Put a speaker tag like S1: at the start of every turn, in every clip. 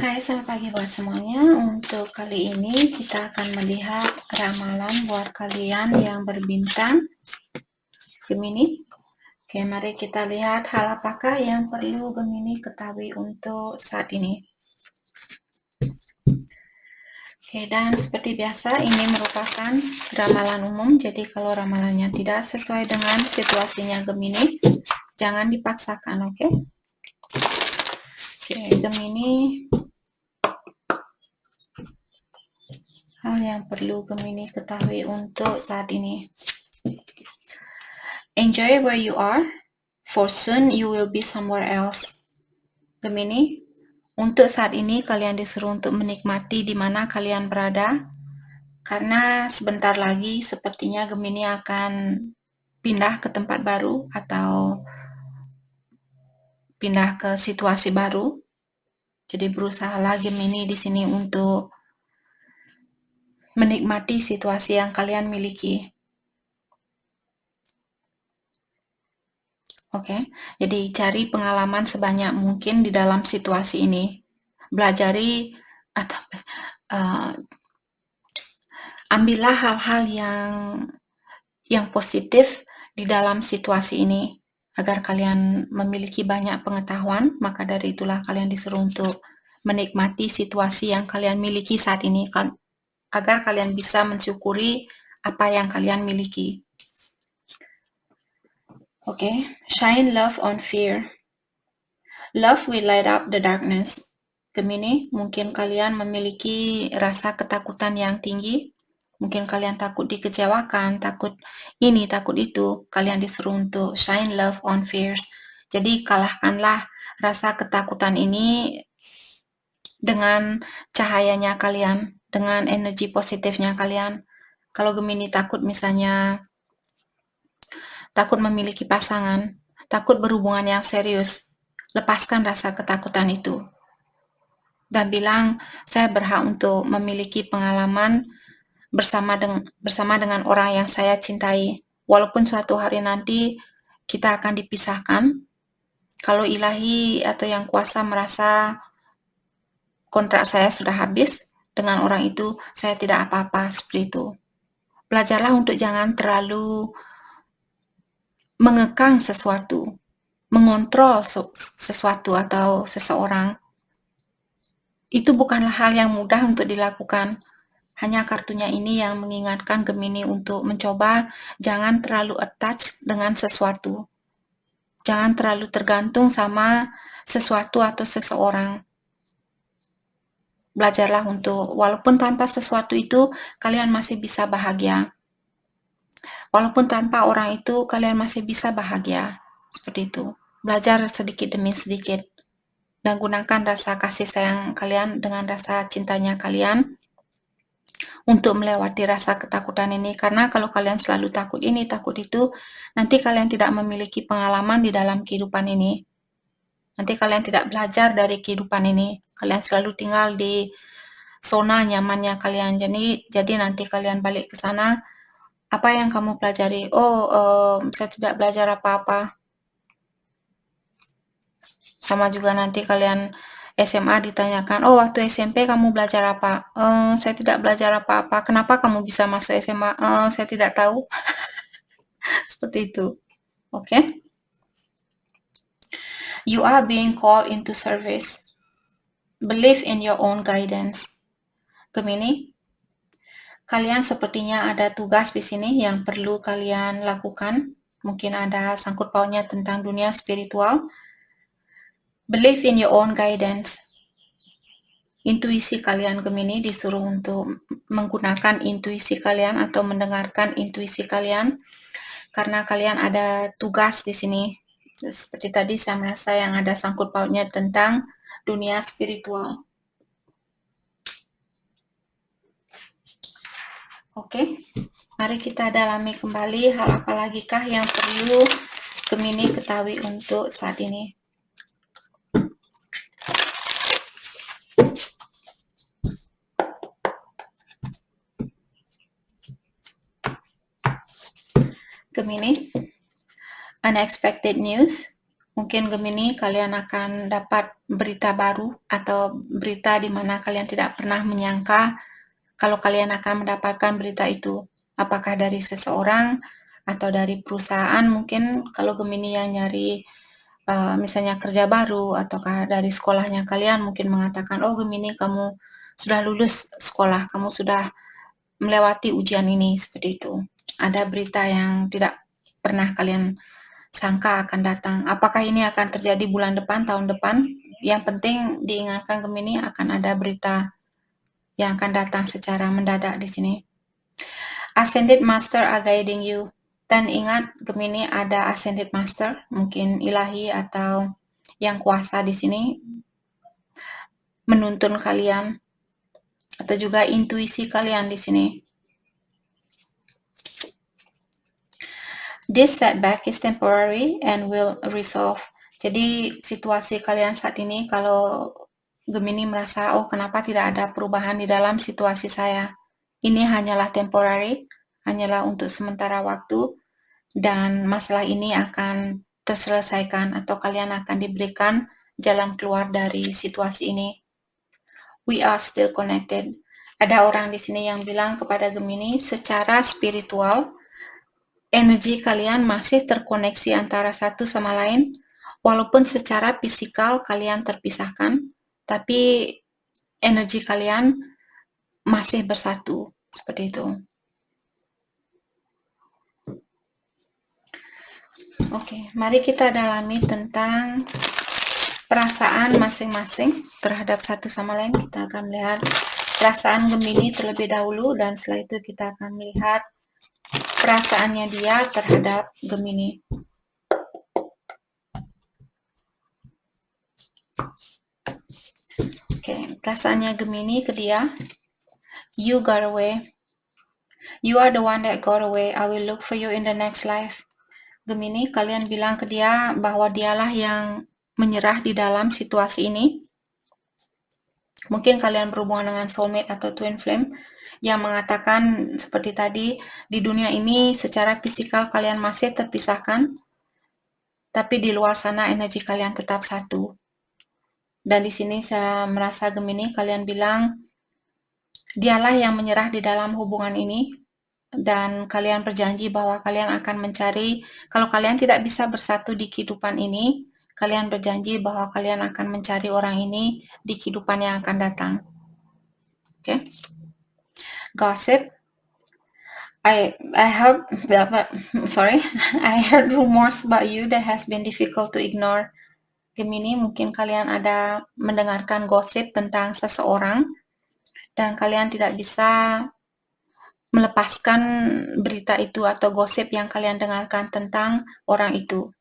S1: Hai, selamat pagi buat semuanya. Untuk kali ini kita akan melihat ramalan buat kalian yang berbintang Gemini. Oke, mari kita lihat hal apakah yang perlu Gemini ketahui untuk saat ini. Oke, dan seperti biasa ini merupakan ramalan umum. Jadi kalau ramalannya tidak sesuai dengan situasinya Gemini, jangan dipaksakan, oke? Oke, Gemini, hal yang perlu Gemini ketahui untuk saat ini. Enjoy where you are, for soon you will be somewhere else. Gemini, untuk saat ini kalian disuruh untuk menikmati di mana kalian berada, karena sebentar lagi sepertinya Gemini akan pindah ke tempat baru atau pindah ke situasi baru. Jadi berusahalah Gemini di sini untuk menikmati situasi yang kalian miliki. Oke, jadi cari pengalaman sebanyak mungkin di dalam situasi ini. Belajari atau ambillah hal-hal yang positif di dalam situasi ini agar kalian memiliki banyak pengetahuan. Maka dari itulah kalian disuruh untuk menikmati situasi yang kalian miliki saat ini agar kalian bisa mensyukuri apa yang kalian miliki. Oke, shine love on fear. Love will light up the darkness. Gemini, mungkin kalian memiliki rasa ketakutan yang tinggi. Mungkin kalian takut dikecewakan, takut ini, takut itu. Kalian disuruh untuk shine love on fears. Jadi kalahkanlah rasa ketakutan ini dengan cahayanya kalian, dengan energi positifnya kalian. Kalau Gemini takut misalnya, takut memiliki pasangan, takut berhubungan yang serius, lepaskan rasa ketakutan itu. Dan bilang, saya berhak untuk memiliki pengalaman bersama dengan orang yang saya cintai. Walaupun suatu hari nanti kita akan dipisahkan, kalau ilahi atau yang kuasa merasa kontrak saya sudah habis, dengan orang itu saya tidak apa-apa, seperti itu. Belajarlah untuk jangan terlalu mengekang sesuatu, mengontrol sesuatu atau seseorang. Itu bukanlah hal yang mudah untuk dilakukan. Hanya kartunya ini yang mengingatkan Gemini untuk mencoba jangan terlalu attach dengan sesuatu. Jangan terlalu tergantung sama sesuatu atau seseorang. Belajarlah untuk, walaupun tanpa sesuatu itu, kalian masih bisa bahagia. Walaupun tanpa orang itu, kalian masih bisa bahagia. Seperti itu. Belajar sedikit demi sedikit. Dan gunakan rasa kasih sayang kalian dengan rasa cintanya kalian untuk melewati rasa ketakutan ini. Karena kalau kalian selalu takut ini, takut itu, nanti kalian tidak memiliki pengalaman di dalam kehidupan ini. Nanti kalian tidak belajar dari kehidupan ini. Kalian selalu tinggal di zona nyamannya kalian. Jadi nanti kalian balik ke sana, apa yang kamu pelajari? Saya tidak belajar apa-apa. Sama juga nanti kalian SMA ditanyakan, waktu SMP kamu belajar apa? Saya tidak belajar apa-apa. Kenapa kamu bisa masuk SMA? Saya tidak tahu. Seperti itu. Oke? You are being called into service. Believe in your own guidance. Gemini, kalian sepertinya ada tugas di sini yang perlu kalian lakukan. Mungkin ada sangkut pautnya tentang dunia spiritual. Believe in your own guidance. Intuisi kalian Gemini disuruh untuk menggunakan intuisi kalian atau mendengarkan intuisi kalian karena kalian ada tugas di sini. Seperti tadi saya merasa yang ada sangkut pautnya tentang dunia spiritual. Oke, mari kita dalami kembali hal apa lagi kah yang perlu Gemini ketahui untuk saat ini. Gemini, unexpected news. Mungkin Gemini kalian akan dapat berita baru atau berita di mana kalian tidak pernah menyangka kalau kalian akan mendapatkan berita itu. Apakah dari seseorang atau dari perusahaan, mungkin kalau Gemini yang nyari misalnya kerja baru ataukah dari sekolahnya kalian mungkin mengatakan, oh Gemini kamu sudah lulus sekolah, kamu sudah melewati ujian ini, seperti itu. Ada berita yang tidak pernah kalian sangka akan datang. Apakah ini akan terjadi bulan depan, tahun depan? Yang penting diingatkan Gemini akan ada berita yang akan datang secara mendadak di sini. Ascended Master are guiding you. Dan ingat Gemini ada Ascended Master, mungkin ilahi atau yang kuasa di sini menuntun kalian atau juga intuisi kalian di sini. This setback is temporary and will resolve. Jadi situasi kalian saat ini kalau Gemini merasa, oh kenapa tidak ada perubahan di dalam situasi saya. Ini hanyalah temporary, hanyalah untuk sementara waktu, dan masalah ini akan terselesaikan atau kalian akan diberikan jalan keluar dari situasi ini. We are still connected. Ada orang di sini yang bilang kepada Gemini, secara spiritual, energi kalian masih terkoneksi antara satu sama lain, walaupun secara fisikal kalian terpisahkan, tapi energi kalian masih bersatu, seperti itu. Oke, mari kita dalami tentang perasaan masing-masing terhadap satu sama lain. Kita akan melihat perasaan Gemini terlebih dahulu, dan setelah itu kita akan melihat perasaannya dia terhadap Gemini. Oke, perasaannya Gemini ke dia. You got away. You are the one that got away. I will look for you in the next life. Gemini, kalian bilang ke dia bahwa dialah yang menyerah di dalam situasi ini. Mungkin kalian berhubungan dengan soulmate atau twin flame yang mengatakan seperti tadi, di dunia ini secara fisikal kalian masih terpisahkan, tapi di luar sana energi kalian tetap satu. Dan di sini saya merasa Gemini, kalian bilang dialah yang menyerah di dalam hubungan ini, dan kalian berjanji bahwa kalian akan mencari, kalau kalian tidak bisa bersatu di kehidupan ini, kalian berjanji bahwa kalian akan mencari orang ini di kehidupan yang akan datang. Okay? Gossip. I heard I heard rumors about you that has been difficult to ignore. Gemini, mungkin kalian ada mendengarkan gosip tentang seseorang dan kalian tidak bisa melepaskan berita itu atau gosip yang kalian dengarkan tentang orang itu.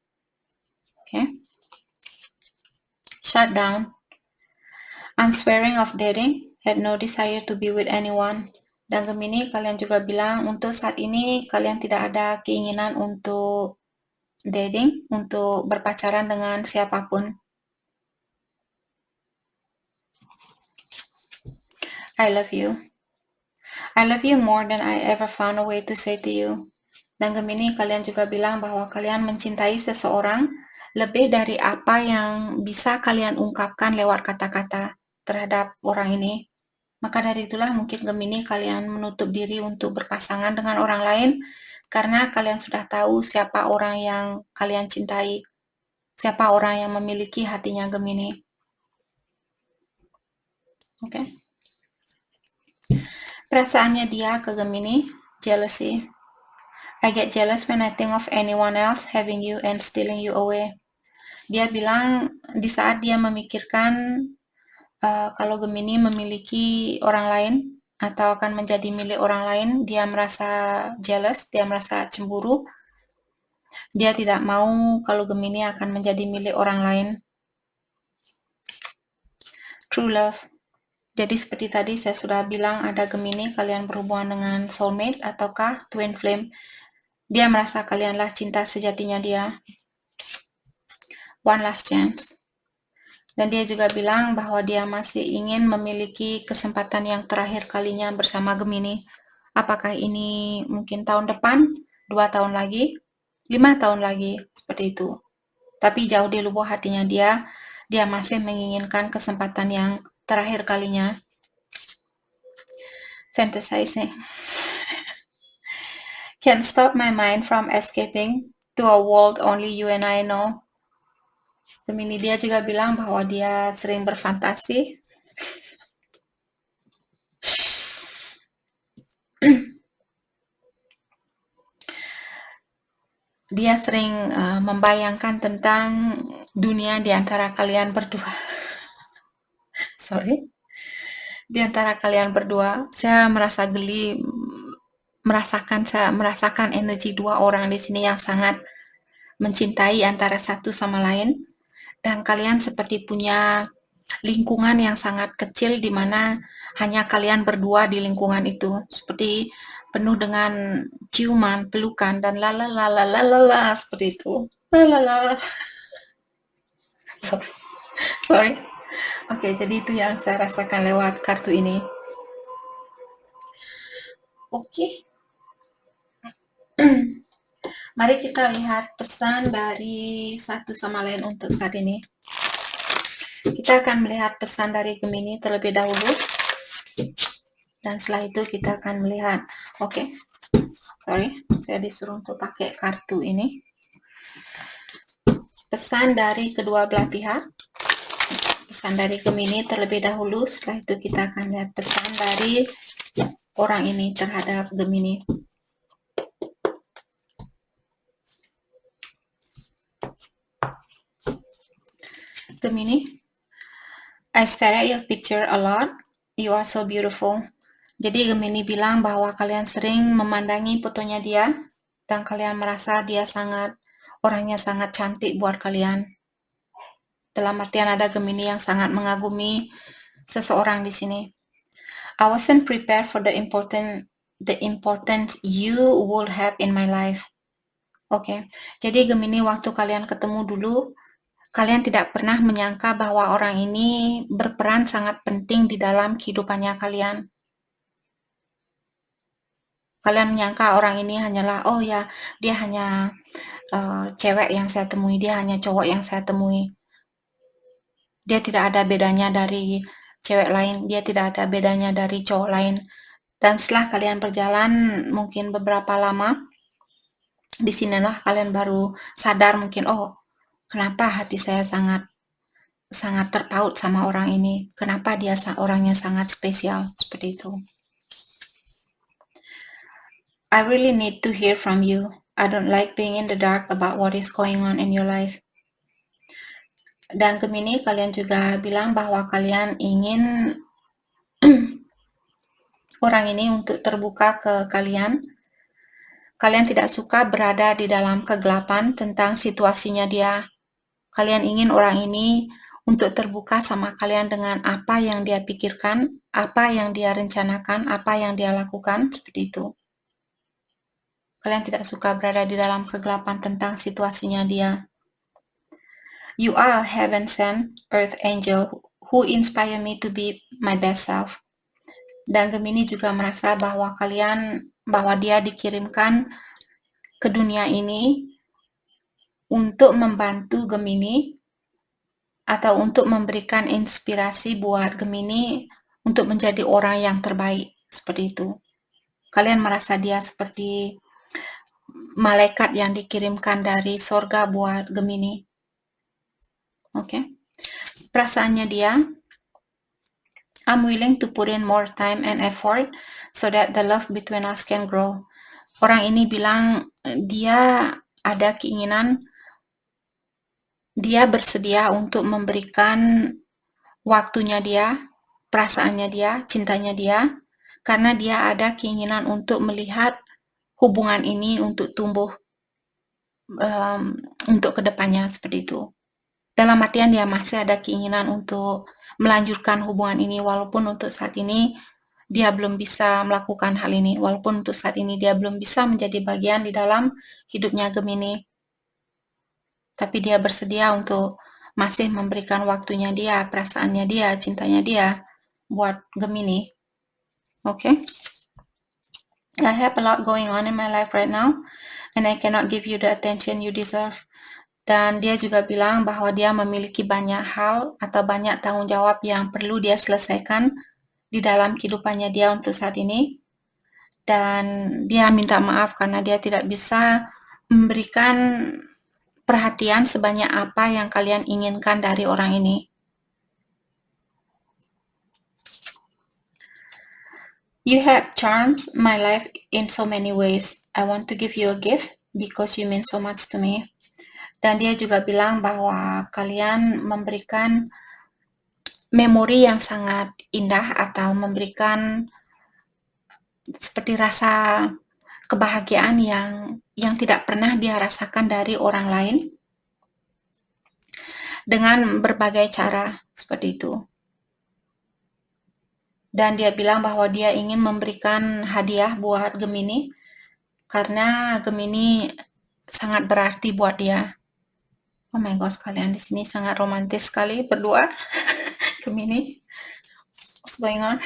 S1: Okay? Shut down. I'm swearing off dating. Had no desire to be with anyone. Dan Gemini, kalian juga bilang untuk saat ini kalian tidak ada keinginan untuk dating, untuk berpacaran dengan siapapun. I love you. I love you more than I ever found a way to say to you. Dan Gemini, kalian juga bilang bahwa kalian mencintai seseorang lebih dari apa yang bisa kalian ungkapkan lewat kata-kata terhadap orang ini. Maka dari itulah mungkin Gemini kalian menutup diri untuk berpasangan dengan orang lain karena kalian sudah tahu siapa orang yang kalian cintai, siapa orang yang memiliki hatinya Gemini. Oke. Perasaannya dia ke Gemini, jealousy. I get jealous when I think of anyone else having you and stealing you away. Dia bilang di saat dia memikirkan kalau Gemini memiliki orang lain atau akan menjadi milik orang lain, dia merasa jealous, dia merasa cemburu. Dia tidak mau kalau Gemini akan menjadi milik orang lain. True love. Jadi seperti tadi saya sudah bilang ada Gemini, kalian berhubungan dengan soulmate ataukah twin flame. Dia merasa kalianlah cinta sejatinya dia. One last chance. Dan dia juga bilang bahwa dia masih ingin memiliki kesempatan yang terakhir kalinya bersama Gemini. Apakah ini mungkin tahun depan, 2 tahun lagi, 5 tahun lagi, seperti itu. Tapi jauh di lubuk hatinya dia masih menginginkan kesempatan yang terakhir kalinya. Fantasizing. Can't stop my mind from escaping to a world only you and I know. Gemini dia juga bilang bahwa dia sering berfantasi. Dia sering membayangkan tentang dunia di antara kalian berdua. Sorry. Di antara kalian berdua, saya merasa geli merasakan energi dua orang di sini yang sangat mencintai antara satu sama lain, dan kalian seperti punya lingkungan yang sangat kecil di mana hanya kalian berdua di lingkungan itu, seperti penuh dengan ciuman, pelukan, dan lalalala seperti itu. Lalala. Sorry. Oke, jadi itu yang saya rasakan lewat kartu ini. Oke. Mari kita lihat pesan dari satu sama lain untuk saat ini. Kita akan melihat pesan dari Gemini terlebih dahulu. Dan setelah itu kita akan melihat, sorry, saya disuruh untuk pakai kartu ini. Pesan dari kedua belah pihak. Pesan dari Gemini terlebih dahulu, setelah itu kita akan lihat pesan dari orang ini terhadap Gemini. Gemini, I stare at your picture a lot. You are so beautiful. Jadi Gemini bilang bahwa kalian sering memandangi fotonya dia dan kalian merasa dia orangnya sangat cantik buat kalian. Dalam artian ada Gemini yang sangat mengagumi seseorang di sini. I wasn't prepared for the importance you will have in my life. Oke. Jadi Gemini waktu kalian ketemu dulu, kalian tidak pernah menyangka bahwa orang ini berperan sangat penting di dalam kehidupannya kalian. Kalian menyangka orang ini hanyalah, dia hanya cewek yang saya temui, dia hanya cowok yang saya temui. Dia tidak ada bedanya dari cewek lain, dia tidak ada bedanya dari cowok lain. Dan setelah kalian berjalan mungkin beberapa lama, disinilah kalian baru sadar mungkin, kenapa hati saya sangat terpaut sama orang ini, kenapa dia orangnya sangat spesial, seperti itu. I really need to hear from you. I don't like being in the dark about what is going on in your life. Dan Gemini, kalian juga bilang bahwa kalian ingin orang ini untuk terbuka ke kalian. Kalian tidak suka berada di dalam kegelapan tentang situasinya dia. Kalian ingin orang ini untuk terbuka sama kalian dengan apa yang dia pikirkan, apa yang dia rencanakan, apa yang dia lakukan, seperti itu. Kalian tidak suka berada di dalam kegelapan tentang situasinya dia. You are a heaven-sent earth angel who inspire me to be my best self. Dan Gemini juga merasa bahwa dia dikirimkan ke dunia ini untuk membantu Gemini atau untuk memberikan inspirasi buat Gemini untuk menjadi orang yang terbaik, seperti itu. Kalian merasa dia seperti malaikat yang dikirimkan dari sorga buat Gemini. Perasaannya dia, I'm willing to put in more time and effort so that the love between us can grow. Orang ini bilang dia ada keinginan, dia bersedia untuk memberikan waktunya dia, perasaannya dia, cintanya dia, karena dia ada keinginan untuk melihat hubungan ini untuk tumbuh untuk kedepannya, seperti itu. Dalam artian dia masih ada keinginan untuk melanjutkan hubungan ini, walaupun untuk saat ini dia belum bisa melakukan hal ini, walaupun untuk saat ini dia belum bisa menjadi bagian di dalam hidupnya Gemini. Tapi dia bersedia untuk masih memberikan waktunya dia, perasaannya dia, cintanya dia buat Gemini. I have a lot going on in my life right now, and I cannot give you the attention you deserve. Dan dia juga bilang bahwa dia memiliki banyak hal atau banyak tanggung jawab yang perlu dia selesaikan di dalam kehidupannya dia untuk saat ini. Dan dia minta maaf karena dia tidak bisa memberikan perhatian sebanyak apa yang kalian inginkan dari orang ini. You have charmed my life in so many ways. I want to give you a gift because you mean so much to me. Dan dia juga bilang bahwa kalian memberikan memori yang sangat indah atau memberikan seperti rasa kebahagiaan yang tidak pernah dia rasakan dari orang lain dengan berbagai cara seperti itu. Dan dia bilang bahwa dia ingin memberikan hadiah buat Gemini karena Gemini sangat berarti buat dia. Oh my gosh, kalian di sini sangat romantis sekali berdua. Gemini, what's going on?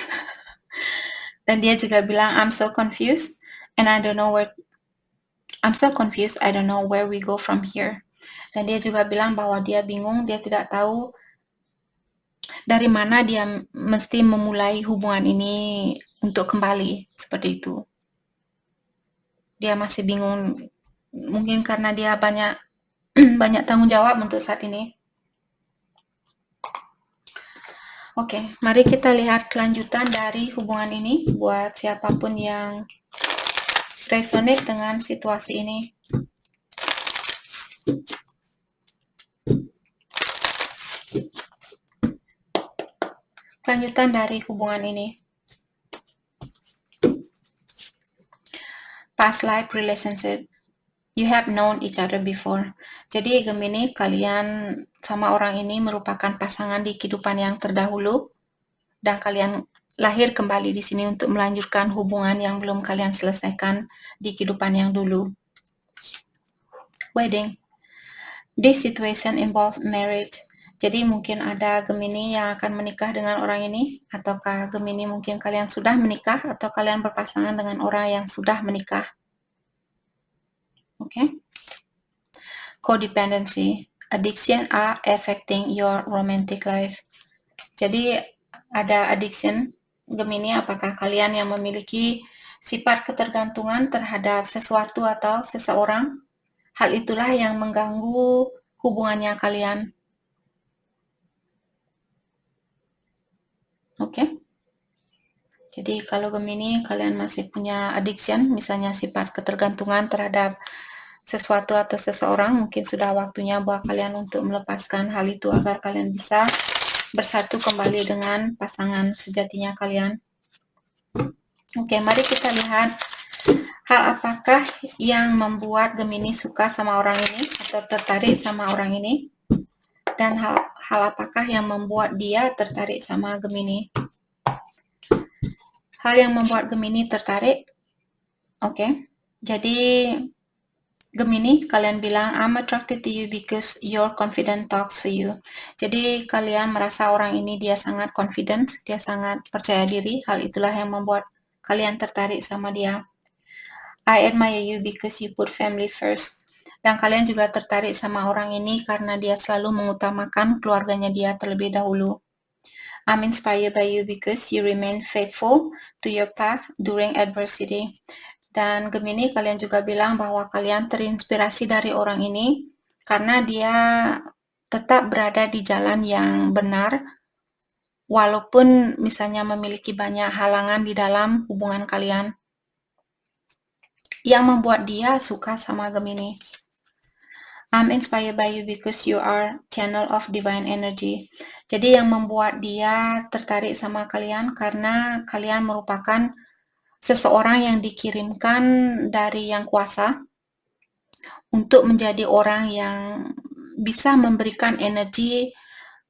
S1: Dan dia juga bilang, I'm so confused and I don't know where we go from here. Dan dia juga bilang bahwa dia bingung, dia tidak tahu dari mana dia mesti memulai hubungan ini untuk kembali, seperti itu. Dia masih bingung, mungkin karena dia banyak banyak tanggung jawab untuk saat ini. Oke, mari kita lihat kelanjutan dari hubungan ini buat siapapun yang resonate dengan situasi ini. Kelanjutan dari hubungan ini. Past life relationship. You have known each other before. Jadi Gemini, kalian sama orang ini merupakan pasangan di kehidupan yang terdahulu dan kalian lahir kembali di sini untuk melanjutkan hubungan yang belum kalian selesaikan di kehidupan yang dulu. Wedding. This situation involve marriage. Jadi mungkin ada Gemini yang akan menikah dengan orang ini, ataukah Gemini mungkin kalian sudah menikah atau kalian berpasangan dengan orang yang sudah menikah. Okay? Codependency. Addiction are affecting your romantic life. Jadi ada addiction Gemini, apakah kalian yang memiliki sifat ketergantungan terhadap sesuatu atau seseorang? Hal itulah yang mengganggu hubungannya kalian. Oke. Jadi kalau Gemini kalian masih punya addiction, misalnya sifat ketergantungan terhadap sesuatu atau seseorang, mungkin sudah waktunya buat kalian untuk melepaskan hal itu agar kalian bisa bersatu kembali dengan pasangan sejatinya kalian. Oke, mari kita lihat hal apakah yang membuat Gemini suka sama orang ini atau tertarik sama orang ini, dan hal apakah yang membuat dia tertarik sama Gemini. Hal yang membuat Gemini tertarik, oke. Jadi Gemini, kalian bilang, I'm attracted to you because your confident talks for you. Jadi kalian merasa orang ini dia sangat confident, dia sangat percaya diri. Hal itulah yang membuat kalian tertarik sama dia. I admire you because you put family first. Dan kalian juga tertarik sama orang ini karena dia selalu mengutamakan keluarganya dia terlebih dahulu. I'm inspired by you because you remain faithful to your path during adversity. Dan Gemini, kalian juga bilang bahwa kalian terinspirasi dari orang ini karena dia tetap berada di jalan yang benar, walaupun misalnya memiliki banyak halangan di dalam hubungan kalian. Yang membuat dia suka sama Gemini. I'm inspired by you because you are channel of divine energy. Jadi yang membuat dia tertarik sama kalian karena kalian merupakan seseorang yang dikirimkan dari Yang Kuasa untuk menjadi orang yang bisa memberikan energi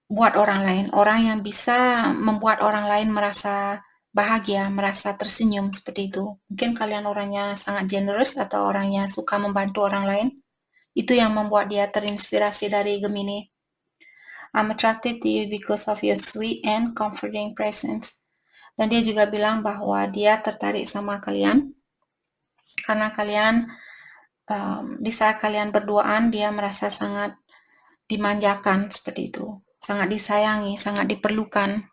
S1: buat orang lain. Orang yang bisa membuat orang lain merasa bahagia, merasa tersenyum seperti itu. Mungkin kalian orangnya sangat generous atau orangnya suka membantu orang lain. Itu yang membuat dia terinspirasi dari Gemini. I'm attracted to you because of your sweet and comforting presence. Dan dia juga bilang bahwa dia tertarik sama kalian karena kalian di saat kalian berduaan dia merasa sangat dimanjakan seperti itu, sangat disayangi, sangat diperlukan.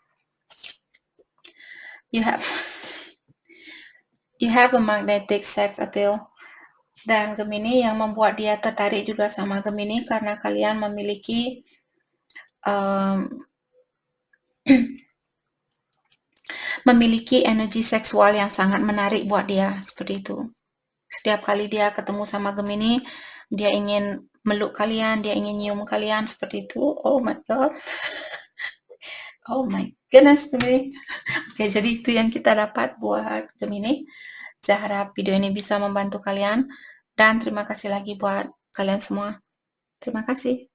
S1: You have a magnetic sex appeal. Dan Gemini yang membuat dia tertarik juga sama Gemini karena kalian memiliki memiliki energi seksual yang sangat menarik buat dia, seperti itu. Setiap kali dia ketemu sama Gemini, dia ingin meluk kalian, dia ingin nyium kalian, seperti itu. Oh my god. Oh my goodness, Gemini. Oke, jadi itu yang kita dapat buat Gemini. Saya harap video ini bisa membantu kalian. Dan terima kasih lagi buat kalian semua. Terima kasih.